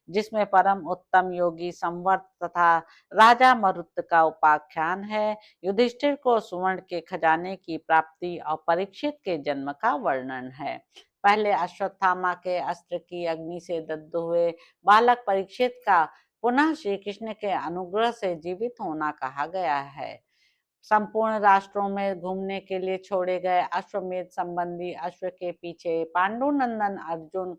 जिसमें परम उत्तम योगी संवर्त तथा राजा मरुत का उपाख्यान है। युधिष्ठिर को सुवर्ण के खजाने की प्राप्ति और परीक्षित के जन्म का वर्णन है। पहले अश्वत्थामा के अस्त्र की अग्नि से दग्ध हुए बालक परीक्षित का पुनः श्री कृष्ण के अनुग्रह से जीवित होना कहा गया है। संपूर्ण राष्ट्रों में घूमने के लिए छोड़े गए अश्वमेध संबंधी अश्व के पीछे पांडुनंदन अर्जुन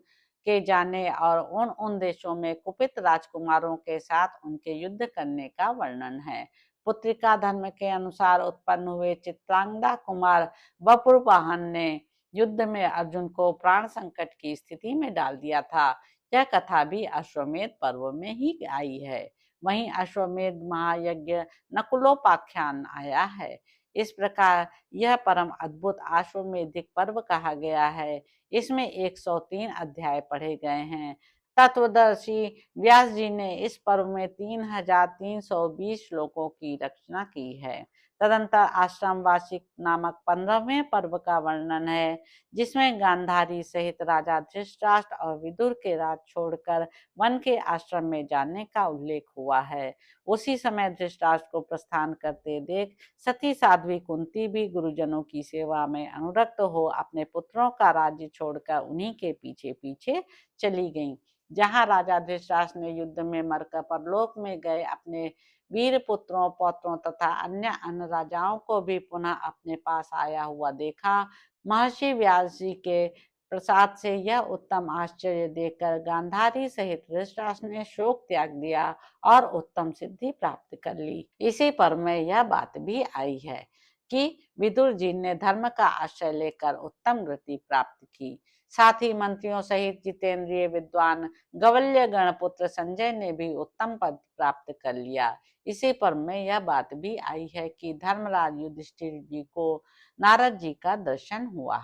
के जाने और उन उन देशों में कुपित राजकुमारों के साथ उनके युद्ध करने का वर्णन है। पुत्रिका धर्म के अनुसार उत्पन्न हुए चित्रांगदा कुमार बपुरवाहन ने युद्ध में अर्जुन को प्राण संकट की स्थिति में डाल दिया था। यह कथा भी अश्वमेध पर्व में ही आई है। वहीं अश्वमेध महायज्ञ नकुलोपाख्यान आया है। इस प्रकार यह परम अद्भुत अश्वमेधिक पर्व कहा गया है। इसमें 103 अध्याय पढ़े गए हैं। तत्वदर्शी व्यास जी ने इस पर्व में 3320 श्लोकों की रचना की है। तदंतर आश्रम वार्षिक नामक 15वें पर्व का वर्णन है, जिसमें गांधारी सहित राजा धृतराष्ट्र और विदुर के राज छोड़कर वन के आश्रम में जाने का उल्लेख हुआ है। उसी समय धृतराष्ट्र को प्रस्थान करते देख सती साध्वी कुंती भी गुरुजनों की सेवा में अनुरक्त हो अपने पुत्रों का राज्य छोड़कर उन्हीं के पीछे पीछे चली गईं। जहाँ राजा धृतराष्ट्र ने युद्ध में मरकर परलोक में गए अपने वीर पुत्रों पौत्रों तथा अन्य राजाओं को भी पुनः अपने पास आया हुआ देखा। महर्षि व्यास जी के प्रसाद से यह उत्तम आश्चर्य देखकर गांधारी सहित धृतराष्ट्र ने शोक त्याग दिया और उत्तम सिद्धि प्राप्त कर ली। इसी पर में यह बात भी आई है कि विदुर जी ने धर्म का आश्रय लेकर उत्तम गति प्राप्त की। साथ ही मंत्रियों सहित जितेंद्रिय विद्वान गवल्य गणपुत्र संजय ने भी उत्तम पद प्राप्त कर लिया। इसी पर में यह बात भी आई है कि धर्मराज युधिष्ठिर जी को नारद जी का दर्शन हुआ।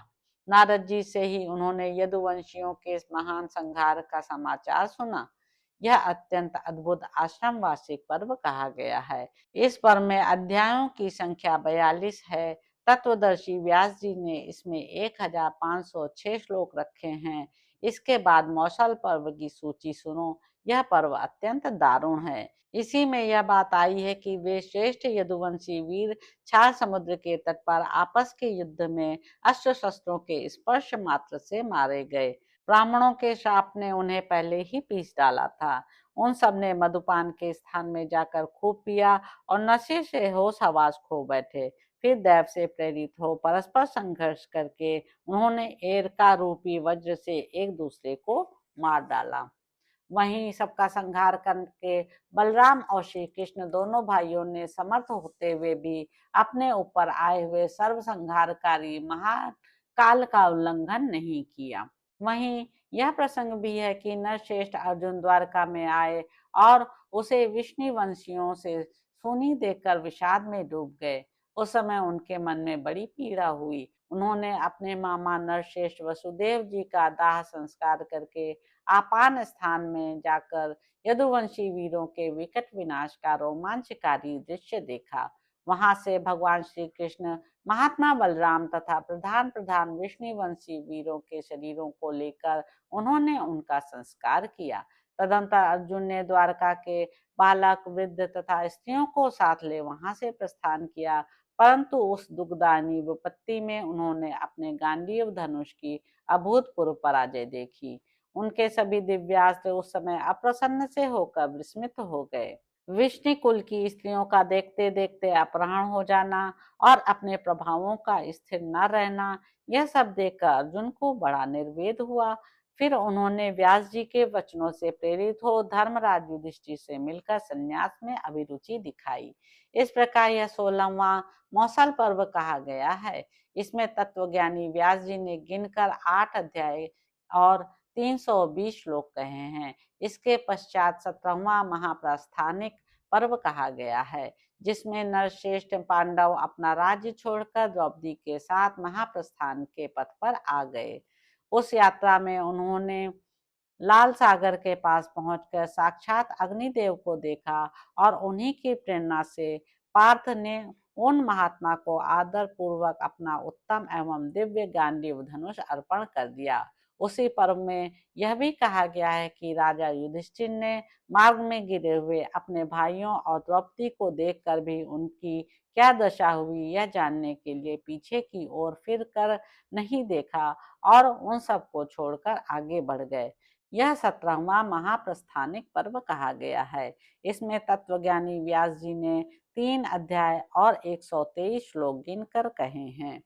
नारद जी से ही उन्होंने यदुवंशियों के महान संहार का समाचार सुना। यह अत्यंत अद्भुत आश्रम वार्षिक पर्व कहा गया है। इस पर्व में अध्यायों की संख्या 42 है। तत्वदर्शी व्यास जी ने इसमें 1506 श्लोक रखे हैं। इसके बाद मौसल पर्व की सूची सुनो। यह पर्व अत्यंत दारुण है। इसी में यह बात आई है कि वे श्रेष्ठ यदुवंशी वीर क्षार समुद्र के तट पर आपस के युद्ध में अस्त्र शस्त्रों के स्पर्श मात्र से मारे गए। ब्राह्मणों के शाप ने उन्हें पहले ही पीस डाला था। उन सब ने मधुपान के स्थान में जाकर खूब पिया और नशे से होश हवास खो बैठे। फिर दैव से प्रेरित हो परस्पर संघर्ष करके उन्होंने एरका रूपी वज्र से एक दूसरे को मार डाला। वहीं सबका संहार करके बलराम और श्री कृष्ण दोनों भाइयों ने समर्थ होते हुए भी अपने ऊपर आए हुए सर्व संहारकारी महाकाल का उल्लंघन नहीं किया। वहीं यह प्रसंग भी है कि नरश्रेष्ठ अर्जुन द्वारका में आए और उसे विष्णुवंशियों से सूनी देखकर विषाद में डूब गए। उस समय उनके मन में बड़ी पीड़ा हुई। उन्होंने अपने मामा नरश्रेष्ठ वसुदेव जी का दाह संस्कार करके आपान स्थान में जाकर यदुवंशी वीरों के विकट विनाश का रोमांचकारी दृश्य देखा। वहां से भगवान श्री कृष्ण महात्मा बलराम तथा प्रधान प्रधान विष्णुवंशी वीरों के शरीरों को लेकर उन्होंने उनका संस्कार किया। तदंतर अर्जुन ने द्वारका के बालक वृद्ध तथा स्त्रियों को साथ ले वहां से प्रस्थान किया, परंतु उस दुखदायी विपत्ति में उन्होंने अपने गांडीव धनुष की अभूतपूर्व पराजय देखी। उनके सभी दिव्यास्त्र उस समय अप्रसन्न से होकर विस्मित हो गए। विष्णु कुल की स्त्रियों का देखते देखते अपहरण हो जाना और अपने प्रभावों का स्थिर न रहना, यह सब देखकर अर्जुन को बड़ा निर्वेद हुआ। फिर उन्होंने व्यास जी के वचनों से प्रेरित हो धर्मराज युधिष्ठिर से मिलकर संन्यास में अभिरुचि दिखाई। इस प्रकार यह 16वां मौसल पर्व कहा गया है। इसमें तत्वज्ञानी व्यास जी ने गिनकर 8 अध्याय और 320 श्लोक कहे हैं। इसके पश्चात 17वां महाप्रस्थानिक पर्व कहा गया है, जिसमें नरश्रेष्ठ पांडव अपना राज्य छोड़कर द्रौपदी के साथ महाप्रस्थान के पथ पर आ गए। उस यात्रा में उन्होंने लाल सागर के पास पहुंचकर साक्षात अग्निदेव को देखा और उन्हीं की प्रेरणा से पार्थ ने उन महात्मा को आदर पूर्वक अपना उत्तम एवं दिव्य गांडीव धनुष अर्पण कर दिया। उसी पर्व में यह भी कहा गया है कि राजा युधिष्ठिर ने मार्ग में गिरे हुए अपने भाइयों और द्रौपदी को देखकर भी उनकी क्या दशा हुई यह जानने के लिए पीछे की ओर फिर कर नहीं देखा और उन सबको छोड़कर आगे बढ़ गए। यह 17वां महाप्रस्थानिक पर्व कहा गया है। इसमें तत्वज्ञानी व्यास जी ने 3 अध्याय और 123 श्लोक गिनकर कहे हैं।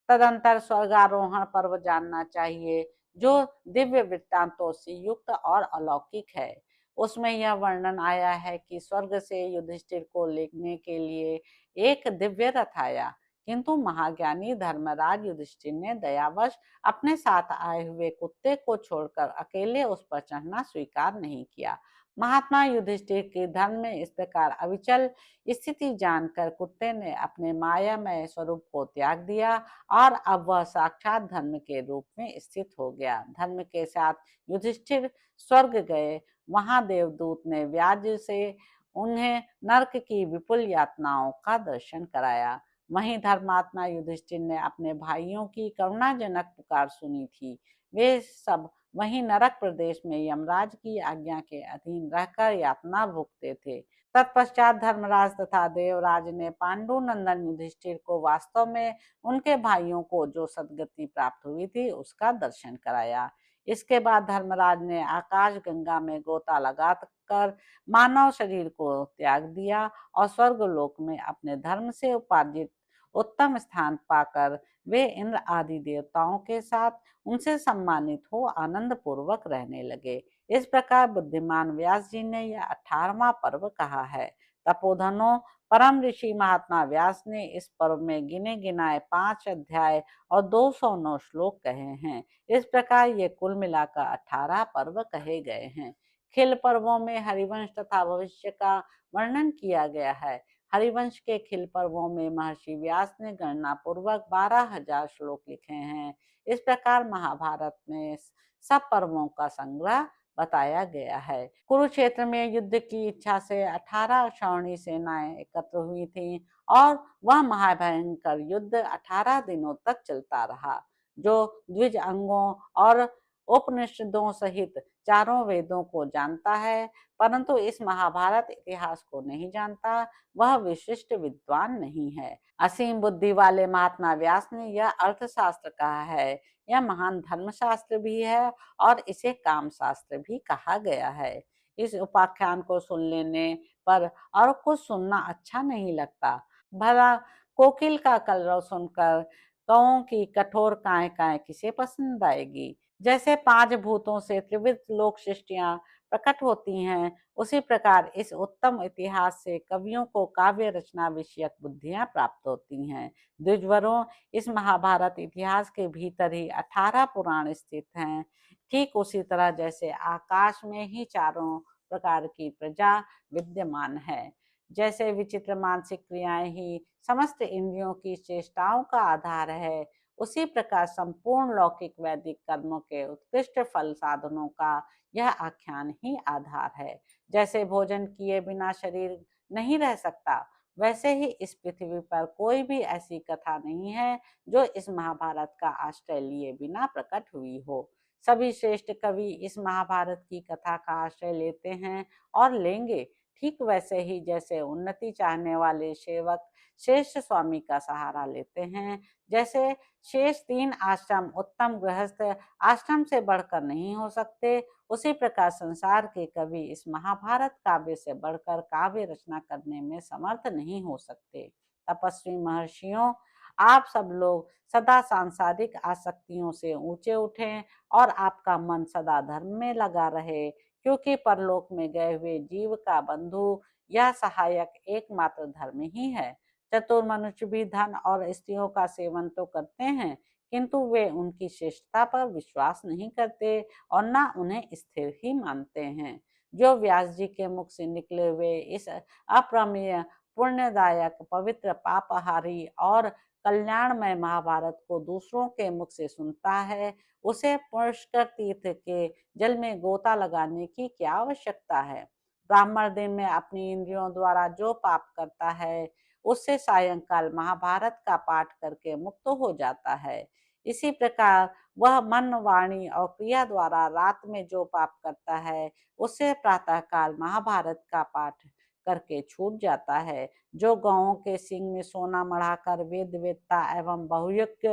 तदंतर स्वर्गारोहण पर्व जानना चाहिए, जो दिव्य वृत्तांतों से युक्त और अलौकिक है। उसमें यह वर्णन आया है कि स्वर्ग से युधिष्ठिर को लेने के लिए एक दिव्य रथ आया, किंतु महाज्ञानी धर्मराज युधिष्ठिर ने दयावश अपने साथ आए हुए कुत्ते को छोड़कर अकेले उस पर चढ़ना स्वीकार नहीं किया। महात्मा युधिष्ठिर के धर्म में इस प्रकार अविचल स्थिति जानकर कुत्ते ने अपने मायामय स्वरूप को त्याग दिया और अब वह साक्षात धर्म के रूप में स्थित हो गया। धर्म के साथ युधिष्ठिर स्वर्ग गए। वहां देवदूत ने व्याज से उन्हें नरक की विपुल यातनाओं का दर्शन कराया। वहीं धर्मात्मा युधिष्ठिर ने अपने भाइयों की करुणाजनक पुकार सुनी थी। वे सब वहीं नरक प्रदेश में यमराज की आज्ञा के अधीन रहकर यातना भोगते थे। तत्पश्चात धर्मराज तथा देवराज ने पांडु नंदन युधिष्ठिर को वास्तव में उनके भाइयों को जो सदगति प्राप्त हुई थी उसका दर्शन कराया। इसके बाद धर्मराज ने आकाश गंगा में गोता लगाकर मानव शरीर को त्याग दिया और स्वर्गलोक में अपने धर्म से उपार्जित उत्तम स्थान पाकर वे इंद्र आदि देवताओं के साथ उनसे सम्मानित हो आनंद पूर्वक रहने लगे। इस प्रकार बुद्धिमान व्यास जी ने यह 18वां पर्व कहा है। तपोधनों परम ऋषि महात्मा व्यास ने इस पर्व में गिने गिनाए 5 अध्याय और 209 श्लोक कहे हैं। इस प्रकार ये कुल मिलाकर 18 पर्व कहे गए हैं। खिल पर्वों में हरिवंश तथा भविष्य का वर्णन किया गया है। हरिवंश के खिल पर्वों में महर्षि व्यास ने गणना पूर्वक 12,000 श्लोक लिखे हैं। इस प्रकार महाभारत में सब पर्वों का संग्रह बताया गया है। कुरुक्षेत्र में युद्ध की इच्छा से 18 क्षौणी सेनाएं एकत्र हुई थीं और वह महाभयंकर युद्ध 18 दिनों तक चलता रहा। जो द्विज अंगों और उपनिषदों सहित चारों वेदों को जानता है परंतु इस महाभारत इतिहास को नहीं जानता, वह विशिष्ट विद्वान नहीं है। असीम बुद्धि वाले महात्मा व्यास ने यह अर्थशास्त्र कहा है। यह महान धर्मशास्त्र भी है और इसे काम शास्त्र भी कहा गया है। इस उपाख्यान को सुन लेने पर और कुछ सुनना अच्छा नहीं लगता। भला कोकिल का कलरव सुनकर कौओं की कठोर काय काय किसे पसंद आएगी। जैसे 5 भूतों से त्रिविध लोक सृष्टियां प्रकट होती हैं, उसी प्रकार इस उत्तम इतिहास से कवियों को काव्य रचना विषयक बुद्धियां प्राप्त होती हैं। द्विजवरों, इस महाभारत इतिहास के भीतर ही 18 पुराण स्थित हैं। ठीक उसी तरह जैसे आकाश में ही चारों प्रकार की प्रजा विद्यमान है। जैसे विचित्र मानसिक क्रियाएं ही समस्त इंद्रियों की चेष्टाओं का आधार है, उसी प्रकार संपूर्ण लौकिक वैदिक कर्मों के उत्कृष्ट फल साधनों का यह आख्यान ही आधार है। जैसे भोजन किए बिना शरीर नहीं रह सकता, वैसे ही इस पृथ्वी पर कोई भी ऐसी कथा नहीं है जो इस महाभारत का आश्रय लिए बिना प्रकट हुई हो। सभी श्रेष्ठ कवि इस महाभारत की कथा का आश्रय लेते हैं और लेंगे। ठीक वैसे ही जैसे उन्नति चाहने वाले सेवक श्रेष्ठ स्वामी का सहारा लेते हैं, जैसे शेष 3 आश्रम उत्तम गृहस्थ आश्रम से बढ़कर नहीं हो सकते, उसी प्रकार संसार के कवि इस महाभारत काव्य से बढ़कर काव्य रचना करने में समर्थ नहीं हो सकते। तपस्वी महर्षियों, आप सब लोग सदा सांसारिक आसक्तियों से ऊंचे उठें और आपका मन सदा धर्म में लगा रहे, क्योंकि परलोक में गए हुए जीव का बंधु या सहायक एकमात्र धर्म ही है। चतुर मनुष्य भी धन और स्त्रियों का सेवन तो करते हैं, किंतु वे उनकी श्रेष्ठता पर विश्वास नहीं करते और न उन्हें स्थिर ही मानते हैं। जो व्यास जी के मुख से निकले हुए इस अप्रमेय पुण्यदायक पवित्र पापहारी और कल्याणमय महाभारत को दूसरों के मुख से सुनता है, उसे पुष्कर तीर्थ के जल में गोता लगाने की क्या आवश्यकता है। ब्राह्मण दिन में अपनी इंद्रियों द्वारा जो पाप करता है, उससे सायंकाल महाभारत का पाठ करके मुक्त हो जाता है। इसी प्रकार वह मन, वाणी और क्रिया द्वारा रात में जो पाप करता है, उसे प्रातःकाल महाभारत का पाठ करके छूट जाता है। जो गौओं के सींग में सोना मढ़ाकर वेद वेदता एवं बहुयुक्त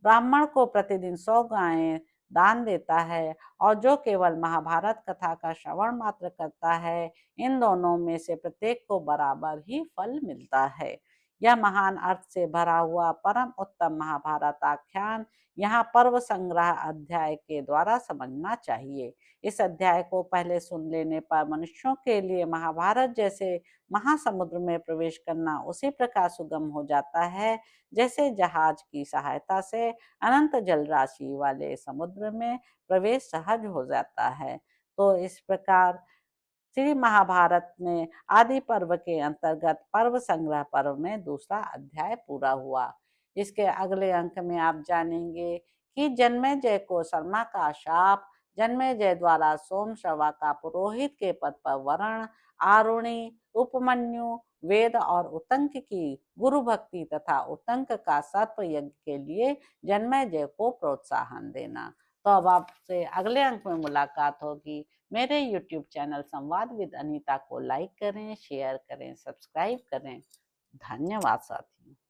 ब्राह्मण को प्रतिदिन 100 गायें दान देता है और जो केवल महाभारत कथा का श्रवण मात्र करता है, इन दोनों में से प्रत्येक को बराबर ही फल मिलता है। यह महान अर्थ से भरा हुआ परम उत्तम महाभारत आख्यान यहाँ पर्व संग्रह अध्याय के द्वारा समझना चाहिए। इस अध्याय को पहले सुन लेने पर मनुष्यों के लिए महाभारत जैसे महासमुद्र में प्रवेश करना उसी प्रकार सुगम हो जाता है जैसे जहाज की सहायता से अनंत जल राशि वाले समुद्र में प्रवेश सहज हो जाता है। तो इस प्रकार श्री महाभारत में आदि पर्व के अंतर्गत पर्व संग्रह पर्व में दूसरा अध्याय पूरा हुआ। इसके अगले अंक में आप जानेंगे कि जन्मेजय को शर्मा का शाप, जन्मेजय द्वारा सोमश्रवा का पुरोहित के पद पर वरण, आरुणि, उपमन्यु, वेद और उतंक की गुरु भक्ति तथा उतंक का सर्प यज्ञ के लिए जन्मेजय को प्रोत्साहन देना। तो अब आपसे अगले अंक में मुलाकात होगी। मेरे YouTube चैनल संवाद विद अनीता को लाइक करें, शेयर करें, सब्सक्राइब करें। धन्यवाद साथियों।